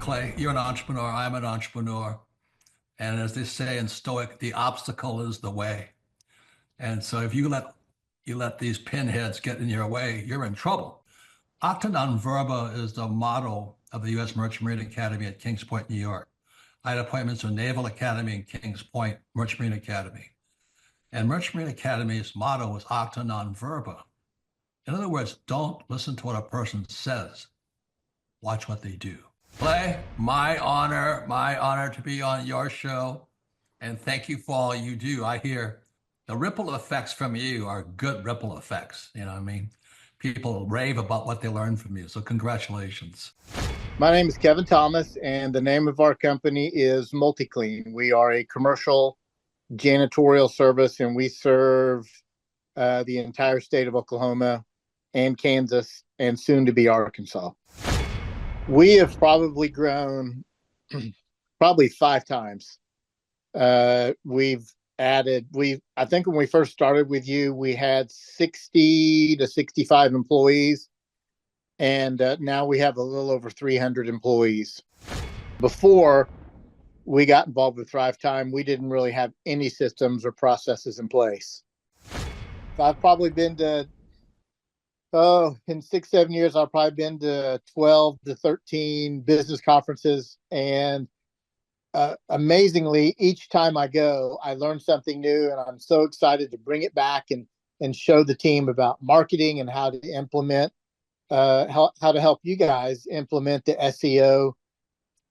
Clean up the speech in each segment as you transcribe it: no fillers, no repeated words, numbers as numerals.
Clay, you're an entrepreneur. I'm an entrepreneur. And as they say in Stoic, the obstacle is the way. And so if you let these pinheads get in your way, you're in trouble. Acta non verba is the motto of the U.S. Merchant Marine Academy at Kings Point, New York. I had appointments to Naval Academy and Kings Point Merchant Marine Academy. And Merchant Marine Academy's motto was acta non verba. In other words, don't listen to what a person says. Watch what they do. Clay, my honor to be on your show. And thank you for all you do. I hear the ripple effects from you are good ripple effects. You know what I mean? People rave about what they learn from you. So congratulations. My name is Kevin Thomas, and the name of our company is MultiClean. We are a commercial janitorial service, and we serve the entire state of Oklahoma and Kansas and soon to be Arkansas. We have probably grown probably 5 times. We've added, I think when we first started with you, we had 60 to 65 employees. And now we have a little over 300 employees. Before we got involved with Thrive Time, we didn't really have any systems or processes in place. I've probably been to, in 6-7 years, I've probably been to 12 to 13 business conferences. And amazingly, each time I go, I learn something new, and I'm so excited to bring it back and show the team about marketing and how to implement, how to help you guys implement the SEO.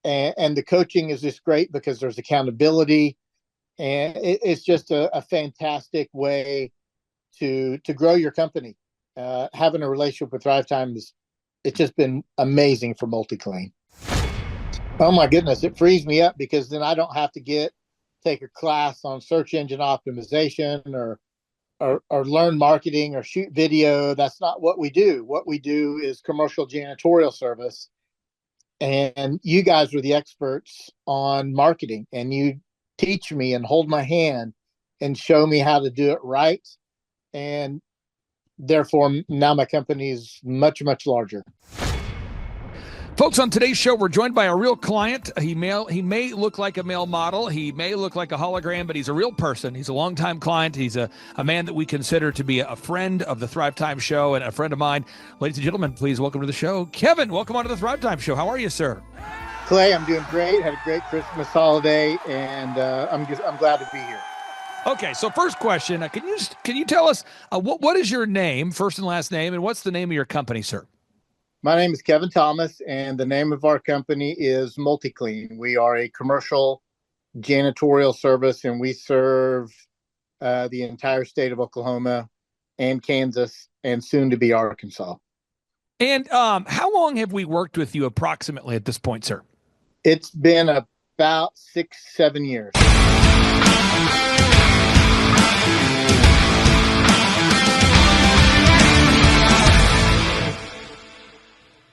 And the coaching is just great because there's accountability, and it's just a fantastic way to grow your company. Having a relationship with Thrive Time it's just been amazing for MultiClean. Oh my goodness, it frees me up because then I don't have to take a class on search engine optimization or learn marketing or shoot video. That's not what we do. What we do is commercial janitorial service. And you guys are the experts on marketing, and you teach me and hold my hand and show me how to do it right. And therefore, now my company is much, much larger. Folks, on today's show, we're joined by a real client. He may look like a male model. He may look like a hologram, but he's a real person. He's a longtime client. He's a man that we consider to be a friend of the Thrive Time Show and a friend of mine. Ladies and gentlemen, please welcome to the show, Kevin. Welcome on to the Thrive Time Show. How are you, sir? Clay, I'm doing great. Had a great Christmas holiday, and I'm glad to be here. Okay, so first question, can you tell us what is your name, first and last name, and what's the name of your company, sir? My name is Kevin Thomas, and the name of our company is MultiClean. We are a commercial janitorial service, and we serve the entire state of Oklahoma and Kansas and soon to be Arkansas. And how long have we worked with you approximately at this point, sir? It's been about 6-7 years.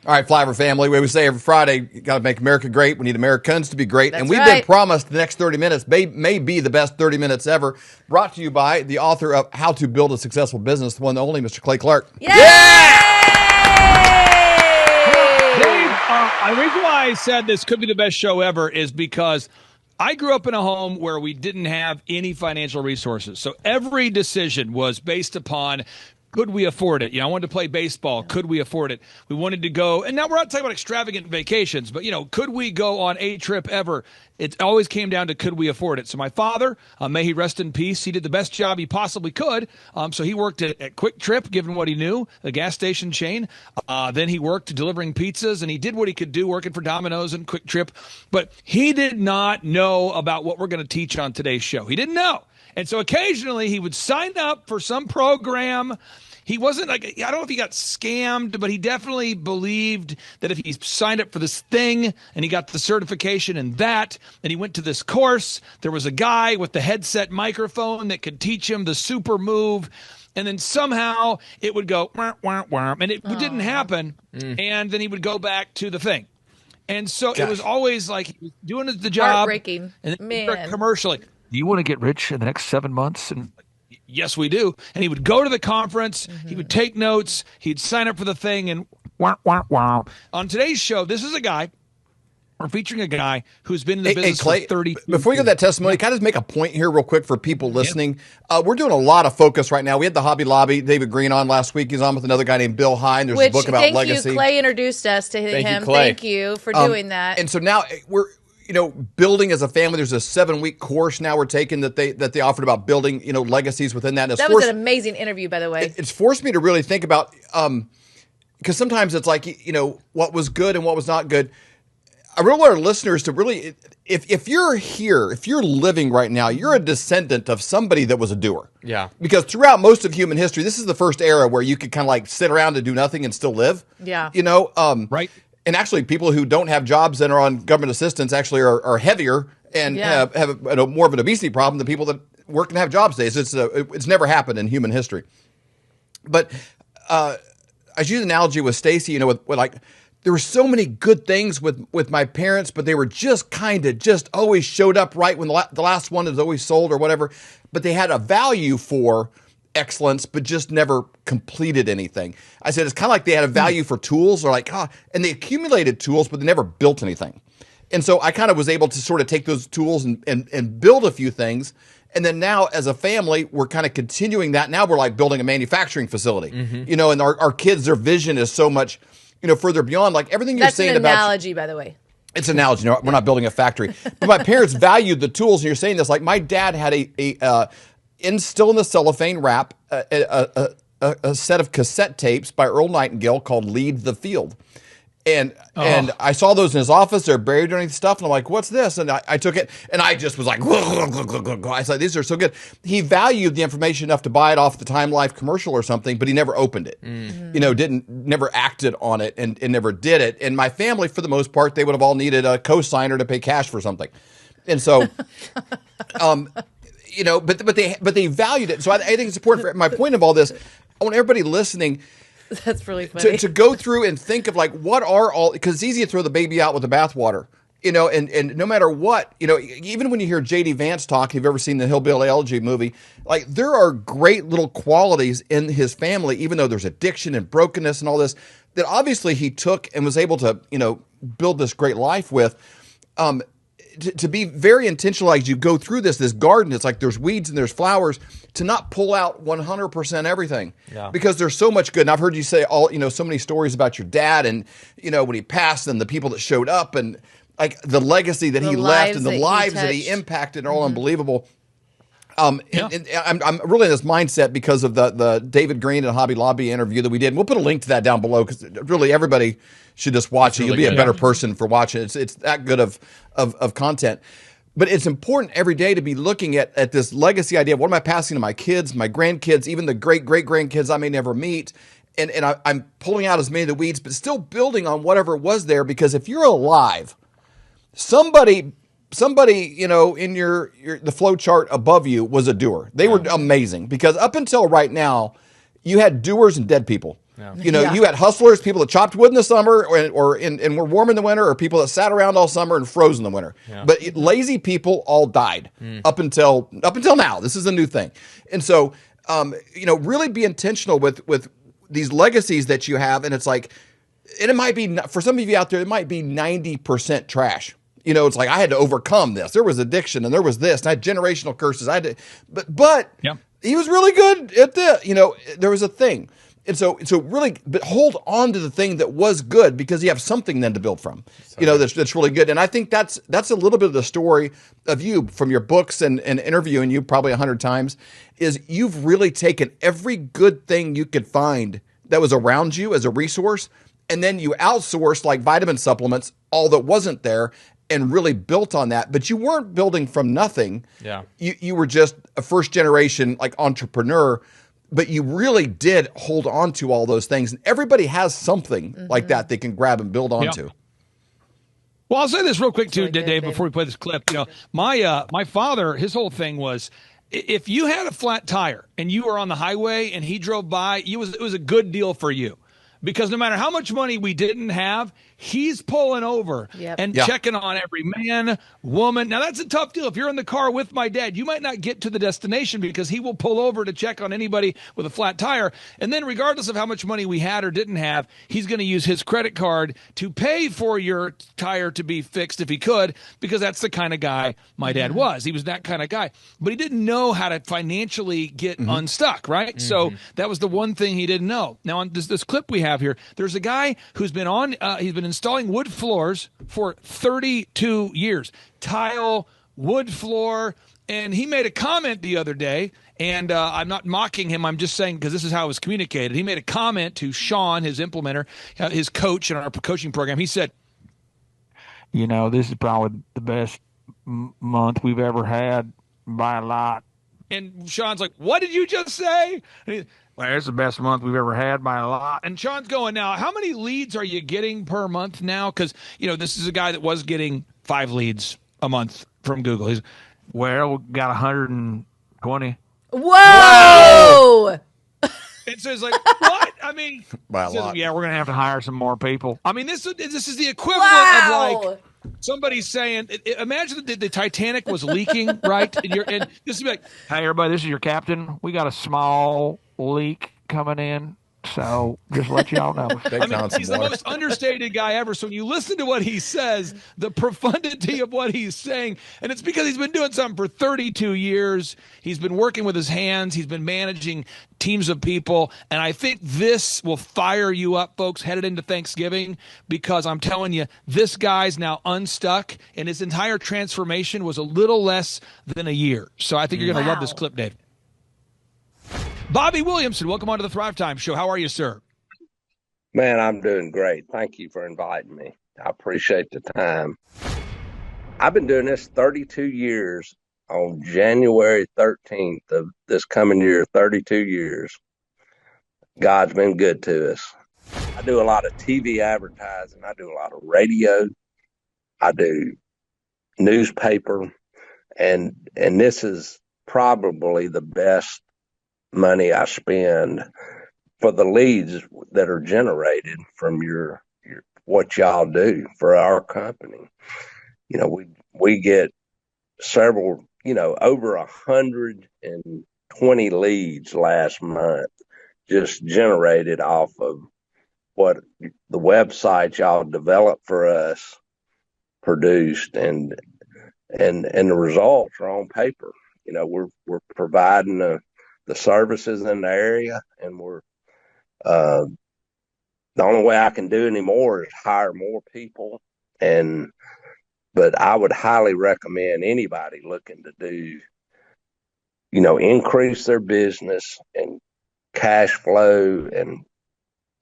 All right, Flyover family, we say every Friday, you got to make America great. We need Americans to be great. That's and we've right. been promised the next 30 minutes may be the best 30 minutes ever. Brought to you by the author of How to Build a Successful Business, the one and only Mr. Clay Clark. Yay! Dave, the reason why I said this could be the best show ever is because I grew up in a home where we didn't have any financial resources. So every decision was based upon, could we afford it? I wanted to play baseball. Could we afford it? We wanted to go, and now we're not talking about extravagant vacations, but, could we go on a trip ever? It always came down to, could we afford it? So my father, may he rest in peace, he did the best job he possibly could. So he worked at Quick Trip, given what he knew, the gas station chain. Then he worked delivering pizzas, and he did what he could do working for Domino's and Quick Trip. But he did not know about what we're going to teach on today's show. He didn't know. And so occasionally he would sign up for some program. He wasn't like, I don't know if he got scammed, but he definitely believed that if he signed up for this thing and he got the certification in that, and he went to this course, there was a guy with the headset microphone that could teach him the super move. And then somehow it would go, wah, wah, wah, and it didn't happen. And then he would go back to the thing. And so It was always like he was doing the job. Heartbreaking. And then Man. commercially, do you want to get rich in the next 7 months? And yes, we do. And he would go to the conference. He would take notes. He'd sign up for the thing. And wah, wah, wah. On today's show, this is a guy We're featuring a guy who's been in the Hey, business Clay, for 30 before you get that testimony, can I just make a point here real quick for people listening? We're doing a lot of focus right now. We had the Hobby Lobby, David Green on last week. He's on with another guy named Bill Hine. There's a book about thank legacy. you, Clay introduced us to Thank you, him. Clay. Thank you for doing that. And so now we're building as a family. There's a 7-week course now we're taking that they offered about building legacies within that. And that was an amazing interview, by the way. It's forced me to really think about because sometimes it's like what was good and what was not good. I really want our listeners to really, if you're here, if you're living right now, you're a descendant of somebody that was a doer. Yeah. Because throughout most of human history, this is the first era where you could kind of like sit around and do nothing and still live. Yeah. Right. And actually, people who don't have jobs and are on government assistance actually are heavier and have more of an obesity problem than people that work and have jobs days. It's never happened in human history. But I use an analogy with Stacy, with like, there were so many good things with my parents, but they were just always showed up right when the last one is always sold or whatever. But they had a value for excellence, but just never completed anything. I said, it's kind of like they had a value for tools and they accumulated tools, but they never built anything. And so I kind of was able to sort of take those tools and build a few things. And then now as a family, we're kind of continuing that. Now we're like building a manufacturing facility, and our kids, their vision is so much further beyond like everything you're saying about. That's an analogy, by the way. It's an analogy. We're not building a factory, but my parents valued the tools. And you're saying this, like my dad had still in the cellophane wrap, a set of cassette tapes by Earl Nightingale called "Lead the Field," and I saw those in his office. They're buried underneath stuff, and I'm like, "What's this?" And I took it, and I just was like, I said, "These are so good." He valued the information enough to buy it off the Time Life commercial or something, but he never opened it. Never acted on it, and never did it. And my family, for the most part, they would have all needed a co-signer to pay cash for something, and so. But they valued it. So I think it's important. For my point of all this, I want everybody listening. That's really funny. To go through and think of like what are all, because it's easy to throw the baby out with the bathwater, and no matter what, even when you hear J.D. Vance talk, if you've ever seen the Hillbilly Elegy movie, like there are great little qualities in his family, even though there's addiction and brokenness and all this, that obviously he took and was able to, build this great life with. To be very intentional as you go through this garden, it's like there's weeds and there's flowers, to not pull out 100% everything, because there's so much good. And I've heard you say so many stories about your dad and, when he passed and the people that showed up and like the legacy that he left and the lives that he impacted are all unbelievable. And I'm really in this mindset because of the David Green and Hobby Lobby interview that we did. And we'll put a link to that down below because really everybody should just watch it. You'll be a better person for watching it. It's that good of content. But it's important every day to be looking at this legacy idea. What am I passing to my kids, my grandkids, even the great-great-grandkids I may never meet? And I'm pulling out as many of the weeds, but still building on whatever was there, because if you're alive, somebody in your the flow chart above you was a doer. They were amazing, because up until right now, you had doers and dead people. You had hustlers, people that chopped wood in the summer and were warm in the winter, or people that sat around all summer and froze in the winter. But lazy people all died up until now. This is a new thing. And so, really be intentional with these legacies that you have. And it's like, and it might be, for some of you out there, it might be 90% trash. It's like I had to overcome this. There was addiction and there was this, and I had generational curses. But he was really good at this. There was a thing. And so really, but hold on to the thing that was good, because you have something then to build from, that's really good. And I think that's a little bit of the story of you from your books and interviewing you probably 100 times, is you've really taken every good thing you could find that was around you as a resource, and then you outsourced, like vitamin supplements, all that wasn't there, and really built on that. But you weren't building from nothing. Yeah. You were just a first generation like entrepreneur, but you really did hold on to all those things. And everybody has something like that they can grab and build onto. Well, I'll say this real quick too, Dave, before we play this clip. My father, his whole thing was, if you had a flat tire and you were on the highway and he drove by, it was a good deal for you, because no matter how much money we didn't have, he's pulling over and checking on every man, woman. Now, that's a tough deal. If you're in the car with my dad, you might not get to the destination because he will pull over to check on anybody with a flat tire. And then regardless of how much money we had or didn't have, he's going to use his credit card to pay for your tire to be fixed if he could, because that's the kind of guy my dad was. He was that kind of guy. But he didn't know how to financially get unstuck, right? So that was the one thing he didn't know. Now, on this clip we have here, there's a guy who's been he's been installing wood floors for 32 years. Tile, wood floor. And he made a comment the other day, and I'm not mocking him. I'm just saying, because this is how it was communicated. He made a comment to Sean, his implementer, his coach in our coaching program. He said, this is probably the best month we've ever had by a lot. And Sean's like, what did you just say? Well, it's the best month we've ever had by a lot. And Sean's going, now, how many leads are you getting per month now? Because, this is a guy that was getting 5 leads a month from Google. He's, well, we got 120. Whoa! And so it's like, what? I mean, by a lot. Yeah, we're going to have to hire some more people. I mean, this is the equivalent of like somebody saying, imagine that the Titanic was leaking, right? And this would be like, hey, everybody, this is your captain. We got a small leak coming in. So just let y'all know. He's the most understated guy ever. So when you listen to what he says, the profundity of what he's saying, and it's because he's been doing something for 32 years. He's been working with his hands. He's been managing teams of people. And I think this will fire you up, folks, headed into Thanksgiving, because I'm telling you, this guy's now unstuck, and his entire transformation was a little less than a year. So I think you're going to love this clip, Dave. Bobby Williamson, welcome on to the Thrive Time Show. How are you, sir? Man, I'm doing great. Thank you for inviting me. I appreciate the time. I've been doing this 32 years. On January 13th of this coming year, 32 years. God's been good to us. I do a lot of TV advertising. I do a lot of radio. I do newspaper. And this is probably the best money I spend for the leads that are generated from your what y'all do for our company. We get several, over 120 leads last month just generated off of what the website y'all developed for us produced, and the results are on paper. We're providing the services in the area, and we're the only way I can do anymore is hire more people. But I would highly recommend anybody looking to do, increase their business and cash flow and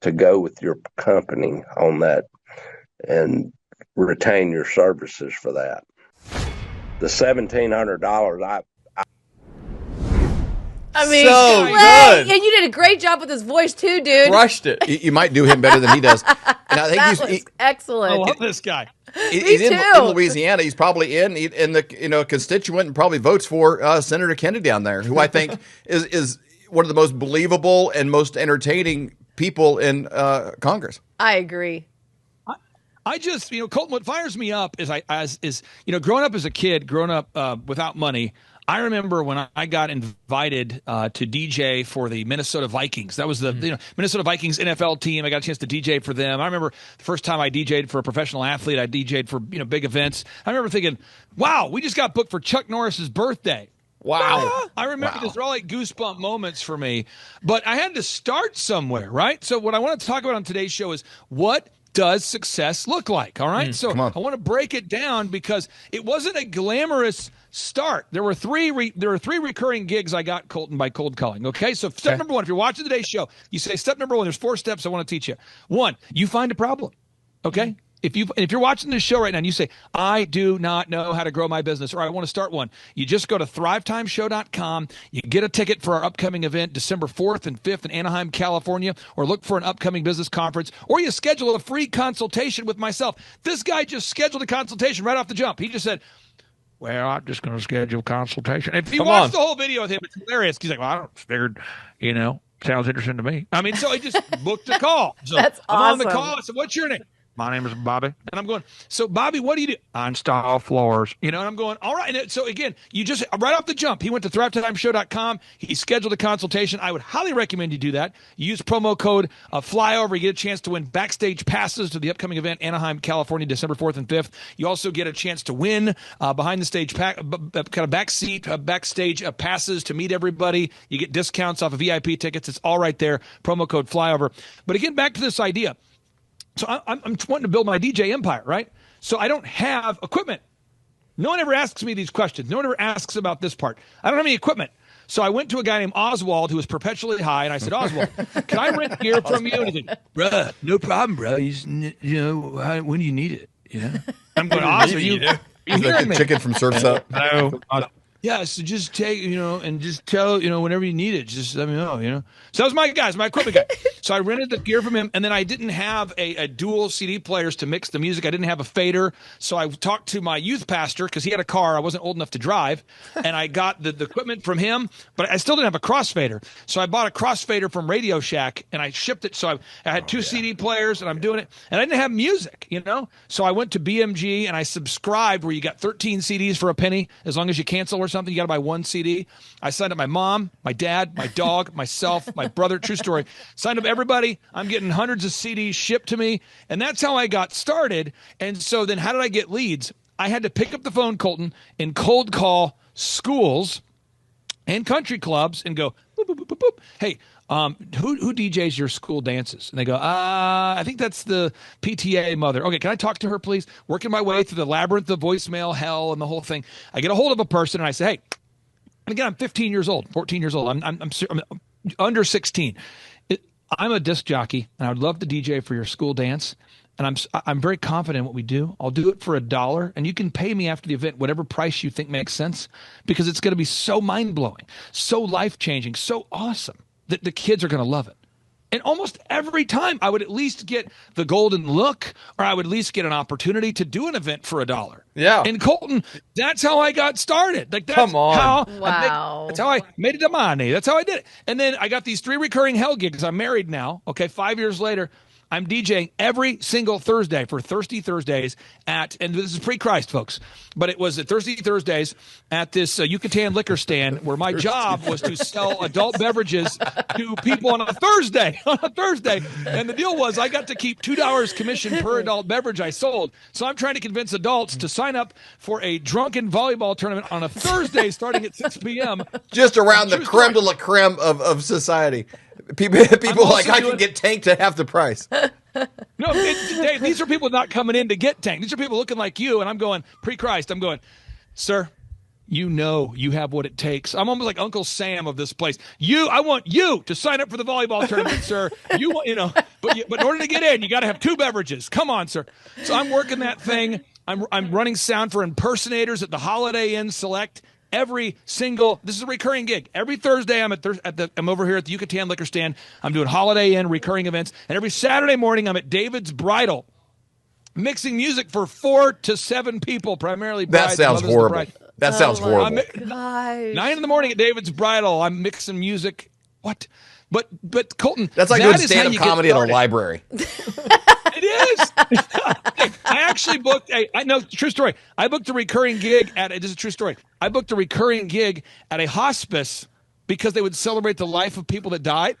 to go with your company on that and retain your services for that. The $1,700 I mean, so Clay, good. And you did a great job with his voice too, dude. Crushed it. You might do him better than he does. And I think That was excellent. I love this guy. He's in Louisiana. He's probably in the constituent and probably votes for Senator Kennedy down there, who I think is one of the most believable and most entertaining people in Congress. I agree. I just, Colton, what fires me up is growing up as a kid, growing up without money. I remember when I got invited to DJ for the Minnesota Vikings. That was the Minnesota Vikings NFL team. I got a chance to DJ for them. I remember the first time I DJ'd for a professional athlete. I DJ'd for big events. I remember thinking, wow, we just got booked for Chuck Norris's birthday. Wow. I remember these are all like goosebump moments for me. But I had to start somewhere, right? So what I want to talk about on today's show is what does success look like? All right. So I want to break it down because it wasn't a glamorous start. There were three recurring gigs I got, Colton, by cold calling. Okay. So step number one, if you're watching today's show, you say step number one, there's 4 steps I want to teach you. 1, you find a problem. Okay. If you're watching this show right now and you say, I do not know how to grow my business, or I want to start one, you just go to thrivetimeshow.com. You get a ticket for our upcoming event, December 4th and 5th in Anaheim, California, or look for an upcoming business conference, or you schedule a free consultation with myself. This guy just scheduled a consultation right off the jump. He just said, well, I'm just going to schedule a consultation. If you watch the whole video with him, it's hilarious. He's like, well, I don't figured, sounds interesting to me. I mean, so he just booked a call. So That's I'm on awesome. the call. I said, what's your name? My name is Bobby. And I'm going, so Bobby, what do you do? I install floors. And I'm going, all right. And so again, you just right off the jump, he went to thrivetimeshow.com. He scheduled a consultation. I would highly recommend you do that. You use promo code FLYOVER. You get a chance to win backstage passes to the upcoming event, Anaheim, California, December 4th and 5th. You also get a chance to win behind the stage kind of backstage passes to meet everybody. You get discounts off of VIP tickets. It's all right there. Promo code FLYOVER. But again, back to this idea. So I'm wanting to build my DJ empire, right? So I don't have equipment. No one ever asks me these questions. No one ever asks about this part. I don't have any equipment. So I went to a guy named Oswald who was perpetually high, and I said, Oswald, can I rent gear from you? And he said, bruh, no problem, bro. When do you need it? I'm going, Oswald, you hearing me? Chicken from Surf's Up. No. Yeah, so just take, and just tell, whenever you need it, just let me know. So that was my equipment guy. So I rented the gear from him, and then I didn't have a dual CD players to mix the music. I didn't have a fader. So I talked to my youth pastor because he had a car. I wasn't old enough to drive, and I got the equipment from him, but I still didn't have a crossfader. So I bought a crossfader from Radio Shack, and I shipped it. So I had two CD players, and I'm doing it, and I didn't have music, So I went to BMG, and I subscribed where you got 13 CDs for a penny as long as you cancel or something. You got to buy one CD. I signed up my mom, my dad, my dog, myself, my brother. True story. Signed up everybody. I'm getting hundreds of CDs shipped to me, and that's how I got started. And so then how did I get leads? I had to pick up the phone, Colton, and cold call schools and country clubs and go, boop, boop, boop, boop, boop. Hey, who DJs your school dances? And they go, I think that's the PTA mother. Okay, can I talk to her, please? Working my way through the labyrinth of voicemail hell and the whole thing. I get a hold of a person and I say, hey, and again, I'm 15 years old, 14 years old. I'm under 16. I'm a disc jockey, and I would love to DJ for your school dance. And I'm very confident in what we do. I'll do it for $1, and you can pay me after the event whatever price you think makes sense, because it's going to be so mind-blowing, so life-changing, so awesome that the kids are going to love it. And almost every time I would at least get the golden look, or I would at least get an opportunity to do an event for $1. Yeah. And Colton, that's how I got started. Like, that's Come on. Wow. that's how I made it to money. That's how I did it. And then I got these 3 recurring hell gigs. I'm married now. Okay. 5 years later, I'm DJing every single Thursday for Thirsty Thursdays and this is pre-Christ, folks, but it was at Thirsty Thursdays at this Yucatan liquor stand where my job was to sell adult beverages to people on a Thursday. And the deal was I got to keep $2 commission per adult beverage I sold. So I'm trying to convince adults to sign up for a drunken volleyball tournament on a Thursday starting at 6 p.m. Just around the creme de la creme of society. People like, I can get tanked at half the price. No, Dave, these are people not coming in to get tanked. These are people looking like you, and I'm going, pre-Christ, I'm going, sir, you have what it takes. I'm almost like Uncle Sam of this place. I want you to sign up for the volleyball tournament, sir. But in order to get in, you got to have 2 beverages. Come on, sir. So I'm working that thing. I'm running sound for impersonators at the Holiday Inn Select. This is a recurring gig. Every Thursday I'm over here at the Yucatan liquor stand. I'm doing Holiday Inn recurring events. And every Saturday morning I'm at David's Bridal mixing music for 4 to 7 people, primarily brides. That sounds horrible. That sounds horrible. 9 in the morning at David's Bridal, I'm mixing music. What? But Colton, that's like doing stand-up comedy in a library. It is. I actually booked true story. I booked a recurring gig this is a true story. I booked a recurring gig at a hospice because they would celebrate the life of people that died.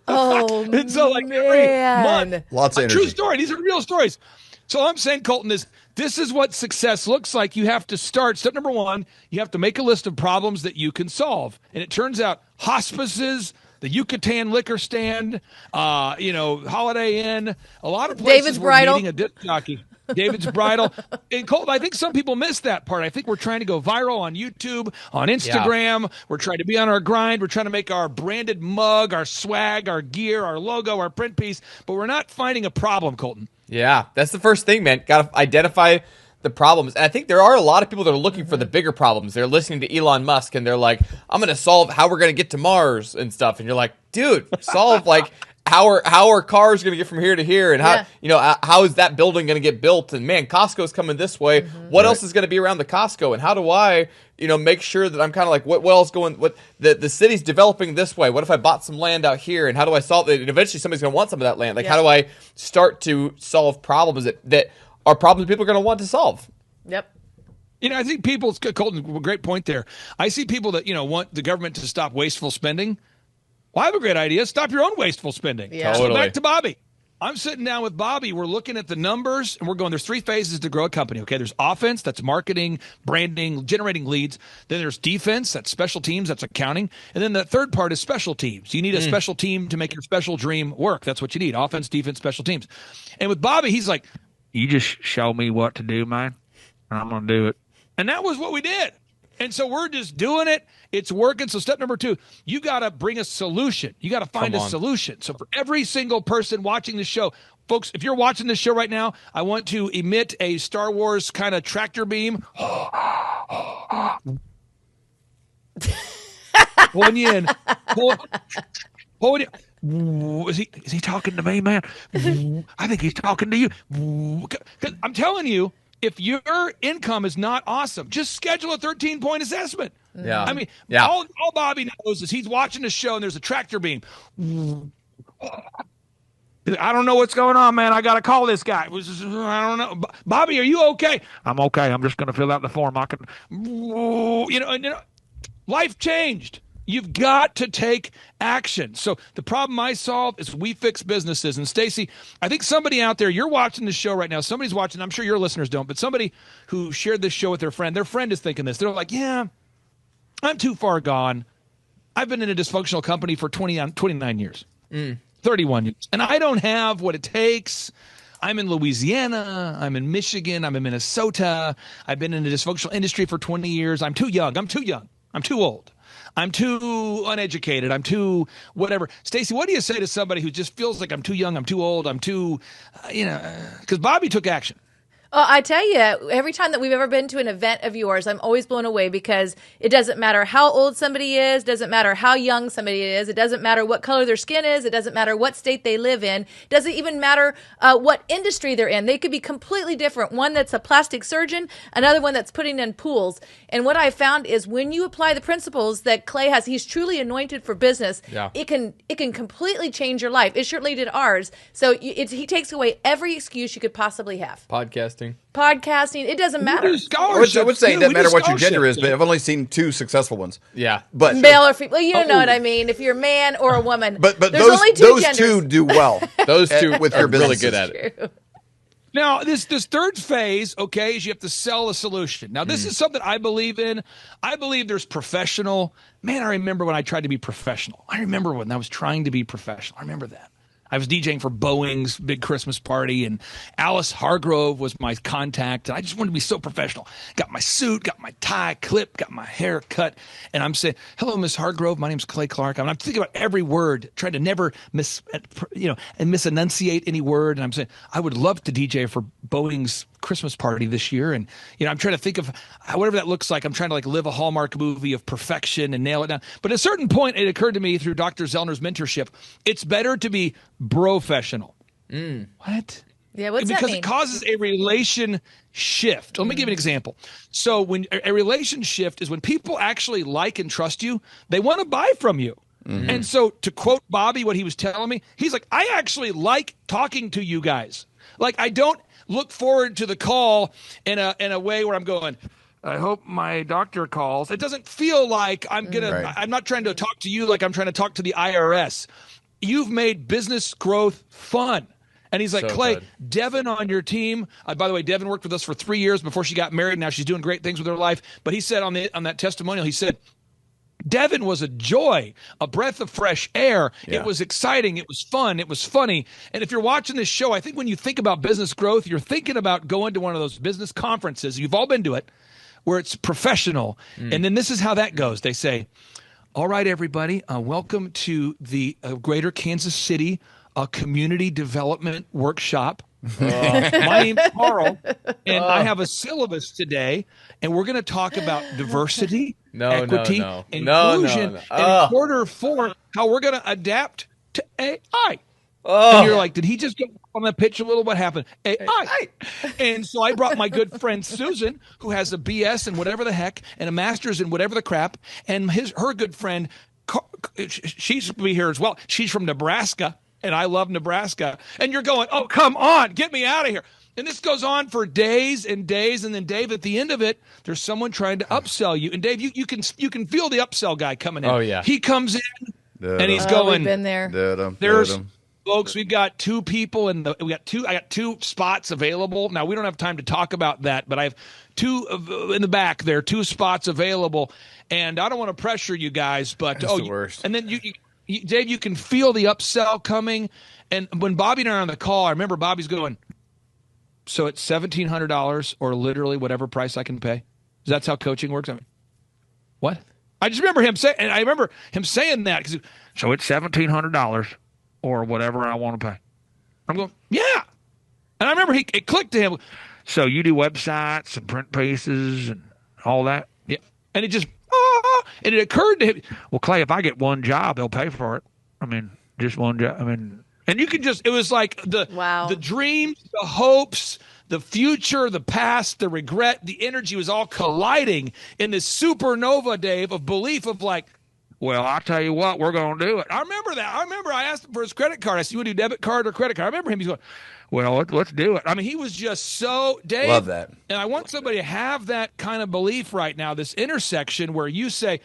Oh, and so every month, lots of energy. True story. These are real stories. So all I'm saying, Colton, is this is what success looks like. You have to start. Step number 1, you have to make a list of problems that you can solve. And it turns out hospices, the Yucatan liquor stand, Holiday Inn, a lot of places David's we're Bridal. needing a disc jockey. David's Bridal. And Colton, I think some people miss that part. I think we're trying to go viral on YouTube, on Instagram. Yeah. We're trying to be on our grind. We're trying to make our branded mug, our swag, our gear, our logo, our print piece. But we're not finding a problem, Colton. Yeah, that's the first thing, man. Got to identify the problems. And I think there are a lot of people that are looking for the bigger problems. They're listening to Elon Musk and they're like, I'm going to solve how we're going to get to Mars and stuff. And you're like, dude, solve how are cars going to get from here to here, and how Yeah. how is that building going to get built? And man, Costco's coming this way. What else is going to be around the Costco? And how do I make sure that I'm kind of like what else going? What the city's developing this way? What if I bought some land out here? And how do I solve it? And eventually somebody's going to want some of that land. Like how do I start to solve problems that are problems people are going to want to solve? Yep. I think people, Colton, great point there. I see people that, want the government to stop wasteful spending. Well, I have a great idea. Stop your own wasteful spending. Yeah. So Totally. back to Bobby. I'm sitting down with Bobby. We're looking at the numbers, and we're going, there's 3 phases to grow a company, okay? There's offense, that's marketing, branding, generating leads. Then there's defense, that's special teams, that's accounting. And then the third part is special teams. You need a special team to make your special dream work. That's what you need, offense, defense, special teams. And with Bobby, he's like, you just show me what to do, man, and I'm going to do it. And that was what we did. And so we're just doing it. It's working. So step number 2, you got to bring a solution. You got to find a solution. So for every single person watching this show, folks, if you're watching this show right now, I want to emit a Star Wars kind of tractor beam. Pulling you in. Pulling you. Is he talking to me, man? I think he's talking to you. 'Cause I'm telling you, if your income is not awesome, just schedule a 13-point assessment. Yeah. I mean, Yeah. all Bobby knows is he's watching the show and there's a tractor beam. I don't know what's going on, man. I got to call this guy. I don't know. Bobby, are you okay? I'm okay. I'm just going to fill out the form. I can, life changed. You've got to take action. So the problem I solve is we fix businesses. And Stacy, I think somebody out there, you're watching this show right now. Somebody's watching. I'm sure your listeners don't, but somebody who shared this show with their friend is thinking this. They're like, yeah, I'm too far gone. I've been in a dysfunctional company for 29 years, 31 years, and I don't have what it takes. I'm in Louisiana. I'm in Michigan. I'm in Minnesota. I've been in a dysfunctional industry for 20 years. I'm too young. I'm too old. I'm too uneducated. I'm too whatever. Stacy, what do you say to somebody who just feels like I'm too young, I'm too old, I'm too, because Bobby took action. I tell you, every time that we've ever been to an event of yours, I'm always blown away because it doesn't matter how old somebody is, doesn't matter how young somebody is, it doesn't matter what color their skin is, it doesn't matter what state they live in, it doesn't even matter what industry they're in. They could be completely different. One that's a plastic surgeon, another one that's putting in pools. And what I found is when you apply the principles that Clay has, he's truly anointed for business. Yeah. It can completely change your life. It certainly did ours. So he takes away every excuse you could possibly have. Podcasting, it doesn't matter. I would say it doesn't matter what your gender is, but I've only seen 2 successful ones. Yeah. But Male or female, you know what I mean. If you're a man or a woman, but there's those only 2 those genders. 2 do well. Those 2 with your are really businesses. good at it. Now, this third phase, okay, is you have to sell a solution. Now, this is something I believe in. I believe there's professional. Man, I remember when I tried to be professional. I remember when I was trying to be professional. I remember that. I was DJing for Boeing's big Christmas party, and Alice Hargrove was my contact, and I just wanted to be so professional. Got my suit, got my tie clipped, got my hair cut, and I'm saying, hello, Miss Hargrove, my name's Clay Clark. I'm thinking about every word, trying to never misenunciate any word, and I'm saying, I would love to DJ for Boeing's Christmas party this year, and I'm trying to think of whatever that looks like. I'm trying to live a Hallmark movie of perfection and nail it down. But at a certain point, it occurred to me through Dr. Zellner's mentorship, it's better to be professional. What? Yeah, what's that because mean? it causes a relation shift. Let me give you an example. So when a relation shift is when people actually like and trust you, they want to buy from you. And so to quote Bobby, what he was telling me, he's like, I actually like talking to you guys. Like, I don't look forward to the call in a way where I'm going, I hope my doctor calls. It doesn't feel like I'm not trying to talk to you like I'm trying to talk to the IRS. You've made business growth fun. And he's like, So Clay, good. Devin on your team. By the way, Devin worked with us for 3 years before she got married. Now she's doing great things with her life. But he said on that testimonial, he said, Devin was a joy, a breath of fresh air. Yeah. It was exciting. It was fun. It was funny. And if you're watching this show, I think when you think about business growth, you're thinking about going to one of those business conferences. You've all been to it, where it's professional. And then this is how that goes. They say, all right, everybody, welcome to the Greater Kansas City Community Development Workshop. My name's Carl, and I have a syllabus today, and we're going to talk about diversity, equity, inclusion, and in order for how we're going to adapt to AI. And you're like, did he just go on the pitch a little? What happened? AI. And so I brought my good friend Susan, who has a BS in whatever the heck and a master's in whatever the crap, and her good friend, she's be here as well. She's from Nebraska, and I love Nebraska. And you're going, oh, come on, get me out of here. And this goes on for days and days, and then Dave, at the end of it, there's someone trying to upsell you. And Dave, you can feel the upsell guy coming in. Oh, yeah. He comes in and he's going. We've been there. There's folks, we've got two people I got two spots available. Now we don't have time to talk about that, but I have two in the back there, two spots available, and I don't want to pressure you guys, but That's the worst. And then you, Dave, you can feel the upsell coming. And when Bobby and I are on the call, I remember Bobby's going, so it's $1,700 or literally whatever price I can pay. That's how coaching works. I mean, what? I just remember him saying, and I remember him saying that because so it's $1,700 or whatever I want to pay. I'm going, yeah. And I remember it clicked to him. So you do websites and print pieces and all that, yeah. And it just, and it occurred to him, well, Clay, if I get one job, they'll pay for it. I mean, just one job. I mean. And you can just, it was like the dreams, the hopes, the future, the past, the regret, the energy was all colliding in this supernova, Dave, of belief of like, well, I'll tell you what, we're going to do it. I remember that. I remember I asked him for his credit card. I said, you want to do debit card or credit card? I remember him. He's going, well, let's do it. I mean, he was just so, Dave. Love that. And I want somebody to have that kind of belief right now, this intersection where you say,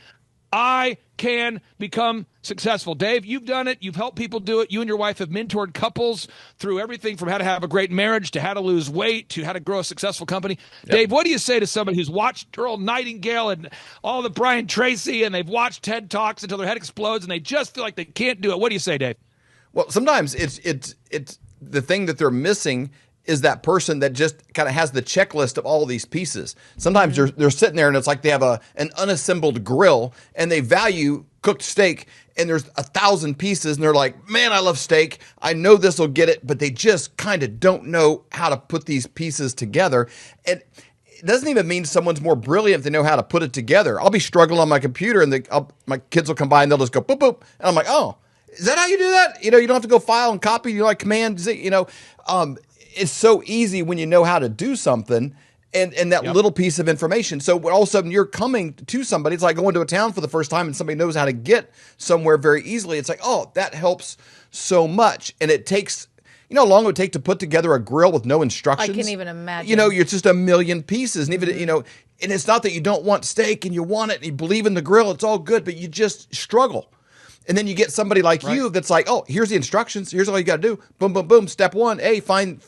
I can become successful. Dave, you've done it. You've helped people do it. You and your wife have mentored couples through everything from how to have a great marriage to how to lose weight to how to grow a successful company. Yep. Dave, what do you say to somebody who's watched Earl Nightingale and all the Brian Tracy and they've watched TED Talks until their head explodes and they just feel like they can't do it? What do you say, Dave? Well, sometimes it's the thing that they're missing is that person that just kind of has the checklist of all these pieces. Sometimes they're sitting there and it's like they have an unassembled grill and they value cooked steak and there's 1,000 pieces and they're like, man, I love steak. I know this will get it, but they just kind of don't know how to put these pieces together. And it doesn't even mean someone's more brilliant if they know how to put it together. I'll be struggling on my computer and my kids will come by and they'll just go boop, boop. And I'm like, oh, is that how you do that? You don't have to go file and copy. You like Command Z, it's so easy when you know how to do something and that little piece of information. So when all of a sudden you're coming to somebody, it's like going to a town for the first time and somebody knows how to get somewhere very easily. It's like, oh, that helps so much. And it takes, how long it would take to put together a grill with no instructions? I can't even imagine. You're just a million pieces. And even, and it's not that you don't want steak and you want it and you believe in the grill. It's all good, but you just struggle. And then you get somebody like you that's like, oh, here's the instructions. Here's all you got to do. Boom, boom, boom. Step one, A, find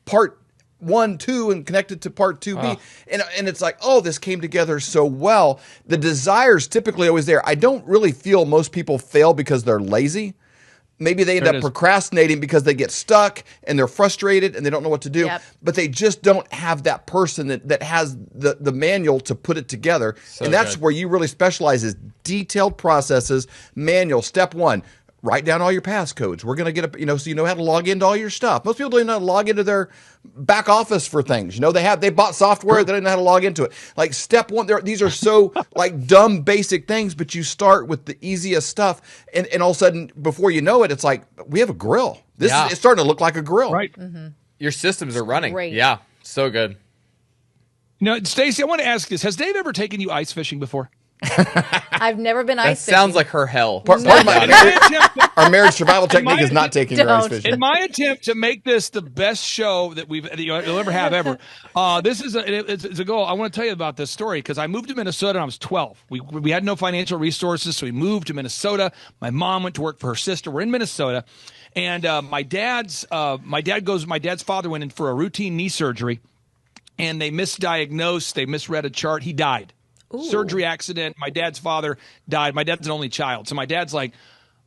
part 1, 2, and connect it to part 2B. And it's like, oh, this came together so well. The desire's typically always there. I don't really feel most people fail because they're lazy. Maybe they end up procrastinating because they get stuck and they're frustrated and they don't know what to do. Yep. But they just don't have that person that has the manual to put it together. So and that's where you really specialize is detailed processes, manual. Step 1, write down all your passcodes. We're going to get so you know how to log into all your stuff. Most people don't even know how to log into their back office for things. They bought software, they don't know how to log into it. Like step 1, these are so like dumb basic things, but you start with the easiest stuff, and all of a sudden, before you know it, it's like we have a grill. It's starting to look like a grill. Right. Mm-hmm. Your systems are running. Great. Yeah, so good. Stacey, I want to ask this: has Dave ever taken you ice fishing before? I've never been ice fishing. That sounds like her hell. Part of our marriage survival technique is not taking your ice fishing. In my attempt to make this the best show that you'll ever have ever, this is it's a goal. I want to tell you about this story because I moved to Minnesota when I was 12. We had no financial resources, so we moved to Minnesota. My mom went to work for her sister. We're in Minnesota, and my dad's father went in for a routine knee surgery, and they misdiagnosed. They misread a chart. He died. Ooh. Surgery accident. My dad's father died. My dad's an only child. So my dad's like,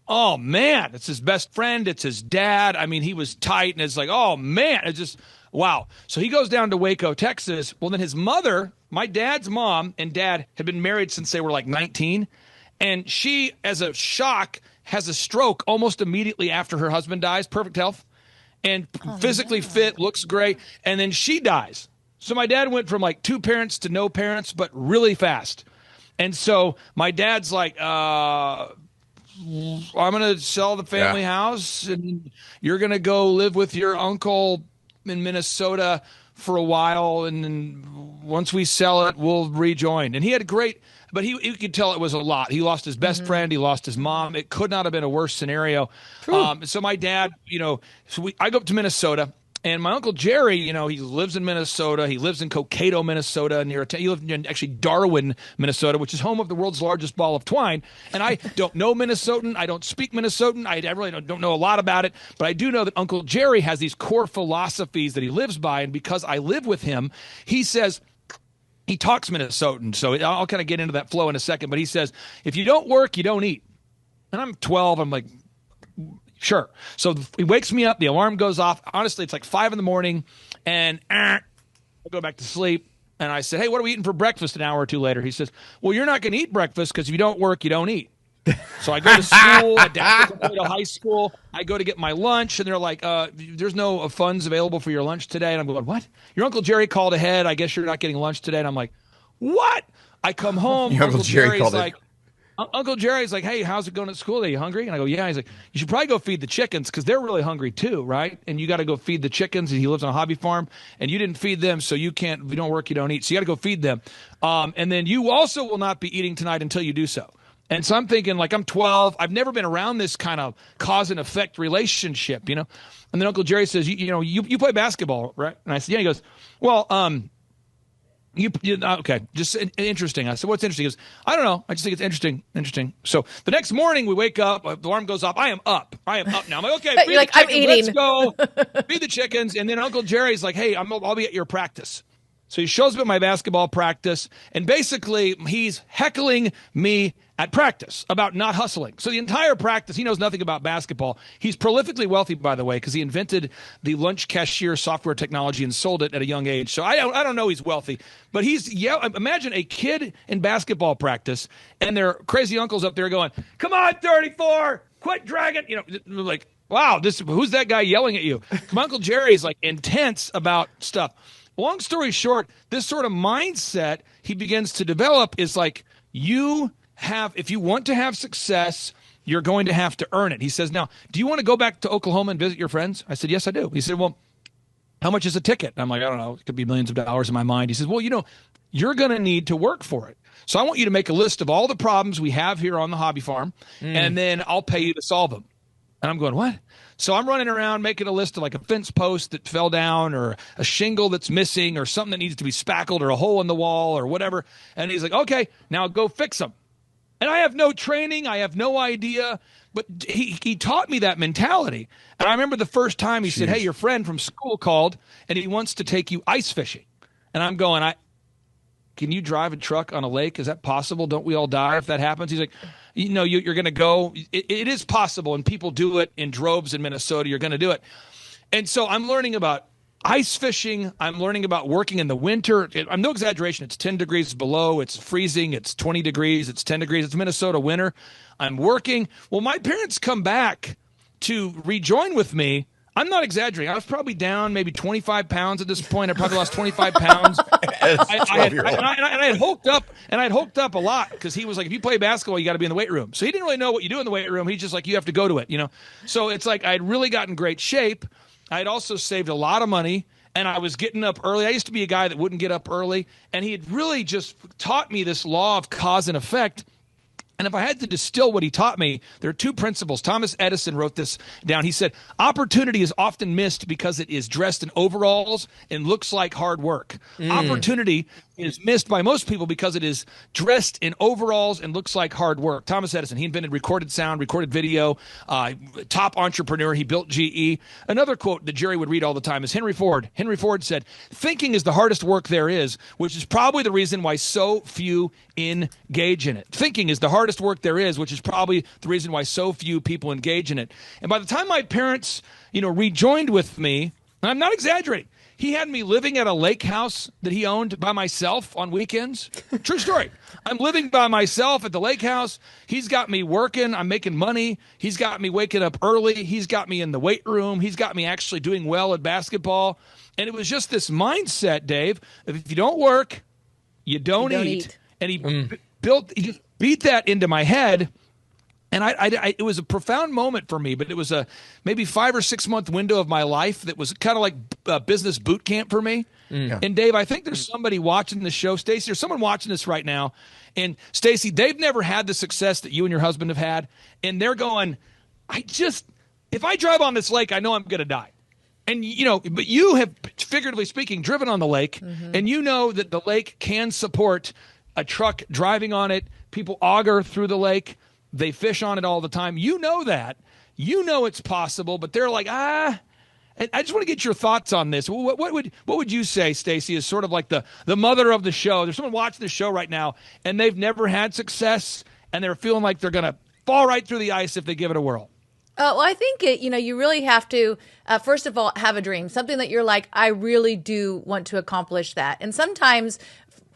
oh, man, it's his best friend. It's his dad. I mean, he was tight. And it's like, oh, man, it's just, wow. So he goes down to Waco, Texas. Well, then his mother, my dad's mom and dad had been married since they were like 19. And she, as a shock, has a stroke almost immediately after her husband dies. Perfect health. And physically fit, looks great. And then she dies. So my dad went from like 2 parents to no parents, but really fast. And so my dad's like, I'm going to sell the family house and you're going to go live with your uncle in Minnesota for a while. And then once we sell it, we'll rejoin. And he had a great, but you could tell it was a lot. He lost his best friend. He lost his mom. It could not have been a worse scenario. So my dad, I go up to Minnesota. And my Uncle Jerry, he lives in Minnesota. He lives in Cokato, Minnesota. He lives in actually Darwin, Minnesota, which is home of the world's largest ball of twine. And I don't know Minnesotan. I don't speak Minnesotan. I really don't know a lot about it. But I do know that Uncle Jerry has these core philosophies that he lives by. And because I live with him, he says, he talks Minnesotan. So I'll kind of get into that flow in a second. But he says, if you don't work, you don't eat. And I'm 12. I'm like, sure. So he wakes me up. The alarm goes off. Honestly, it's like 5 a.m. and I go back to sleep. And I said, hey, what are we eating for breakfast an hour or two later? He says, well, you're not going to eat breakfast because if you don't work, you don't eat. So I go to school. My dad goes to high school. I go to get my lunch, and they're like, there's no funds available for your lunch today. And I'm going, what? Your Uncle Jerry called ahead. I guess you're not getting lunch today. And I'm like, what? I come home. Your Uncle Jerry called like, Uncle Jerry's like, hey, how's it going at school? Are you hungry? And I go, yeah. He's like, you should probably go feed the chickens because they're really hungry too, right? And you got to go feed the chickens. And he lives on a hobby farm, and you didn't feed them, so you can't. If you don't work, you don't eat. So you got to go feed them. And then you also will not be eating tonight until you do so. And so I'm thinking, like, I'm 12. I've never been around this kind of cause and effect relationship, And then Uncle Jerry says, you play basketball, right? And I said, yeah. He goes, well, okay, just interesting. I said, what's interesting? He goes, I don't know. I just think it's interesting. So the next morning we wake up, the alarm goes off. I am up now. I'm like, okay, feed the chickens, I'm eating. let's go. Feed the chickens. And then Uncle Jerry's like, hey, I'll be at your practice. So he shows up at my basketball practice, and basically he's heckling me at practice about not hustling. So the entire practice, he knows nothing about basketball. He's prolifically wealthy, by the way, because he invented the lunch cashier software technology and sold it at a young age. So I don't know he's wealthy, but imagine a kid in basketball practice, and their crazy uncle's up there going, come on, 34, quit dragging, like, wow, who's that guy yelling at you? My Uncle Jerry's like intense about stuff. Long story short, this sort of mindset he begins to develop is like, if you want to have success, you're going to have to earn it. He says, now, do you want to go back to Oklahoma and visit your friends? I said, yes, I do. He said, well, how much is a ticket? And I'm like, I don't know. It could be millions of dollars in my mind. He says, well, you're going to need to work for it. So I want you to make a list of all the problems we have here on the hobby farm, and then I'll pay you to solve them. And I'm going, what? So I'm running around making a list of like a fence post that fell down or a shingle that's missing or something that needs to be spackled or a hole in the wall or whatever. And he's like, okay, now go fix them. And I have no training. I have no idea. But he taught me that mentality. And I remember the first time he said, hey, your friend from school called and he wants to take you ice fishing. And I'm going, can you drive a truck on a lake? Is that possible? Don't we all die if that happens? He's like, you're going to go. It is possible, and people do it in droves in Minnesota. You're going to do it. And so I'm learning about ice fishing. I'm learning about working in the winter. I'm no exaggeration. It's 10 degrees below. It's freezing. It's 20 degrees. It's 10 degrees. It's Minnesota winter. I'm working. Well, my parents come back to rejoin with me. I'm not exaggerating. I was probably down maybe 25 pounds at this point. I probably lost 25 pounds. I had hulked up a lot because he was like, if you play basketball, you got to be in the weight room. So he didn't really know what you do in the weight room. He's just like, you have to go to it, So it's like I had really gotten great shape. I had also saved a lot of money, and I was getting up early. I used to be a guy that wouldn't get up early, and he had really just taught me this law of cause and effect. And if I had to distill what he taught me, there are two principles. Thomas Edison wrote this down. He said, opportunity is often missed because it is dressed in overalls and looks like hard work. Opportunity is missed by most people because it is dressed in overalls and looks like hard work. Thomas Edison, he invented recorded sound, recorded video, top entrepreneur. He built GE. Another quote that Jerry would read all the time is Henry Ford. Henry Ford said, thinking is the hardest work there is, which is probably the reason why so few engage in it. Thinking is the hardest work there is, which is probably the reason why so few people engage in it. And by the time my parents, rejoined with me, and I'm not exaggerating, he had me living at a lake house that he owned by myself on weekends. True story. I'm living by myself at the lake house. He's got me working. I'm making money. He's got me waking up early. He's got me in the weight room. He's got me actually doing well at basketball. And it was just this mindset, Dave, of if you don't work, you don't eat. And he just beat that into my head. And it was a profound moment for me, but it was a maybe 5 or 6 month window of my life that was kind of like business boot camp for me. Yeah. And Dave, I think there's somebody watching the show, Stacy, there's someone watching this right now. And Stacy, they've never had the success that you and your husband have had. And they're going, if I drive on this lake, I know I'm going to die. And, but you have, figuratively speaking, driven on the lake, and you know that the lake can support a truck driving on it. People auger through the lake. They fish on it all the time. You know that. You know it's possible, but they're like, And I just want to get your thoughts on this. What would you say, Stacy, is sort of like the mother of the show? There's someone watching the show right now, and they've never had success, and they're feeling like they're going to fall right through the ice if they give it a whirl. Well, I think you really have to, first of all, have a dream, something that you're like, I really do want to accomplish that. And sometimes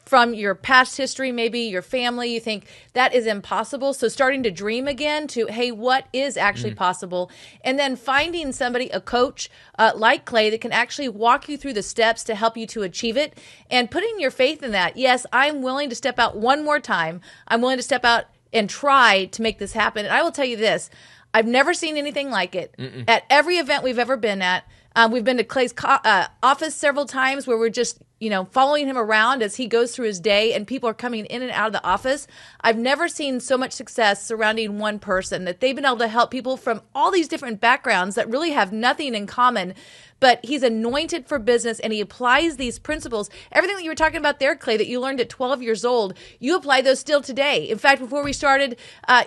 from your past history, maybe your family, you think that is impossible. So starting to dream again to, hey, what is actually possible? And then finding somebody, a coach like Clay, that can actually walk you through the steps to help you to achieve it, and putting your faith in that. Yes, I'm willing to step out one more time. I'm willing to step out and try to make this happen. And I will tell you this, I've never seen anything like it. At every event we've ever been at, we've been to Clay's office several times where we're just, following him around as he goes through his day, and people are coming in and out of the office. I've never seen so much success surrounding one person, that they've been able to help people from all these different backgrounds that really have nothing in common. But he's anointed for business, and he applies these principles. Everything that you were talking about there, Clay, that you learned at 12 years old, you apply those still today. In fact, before we started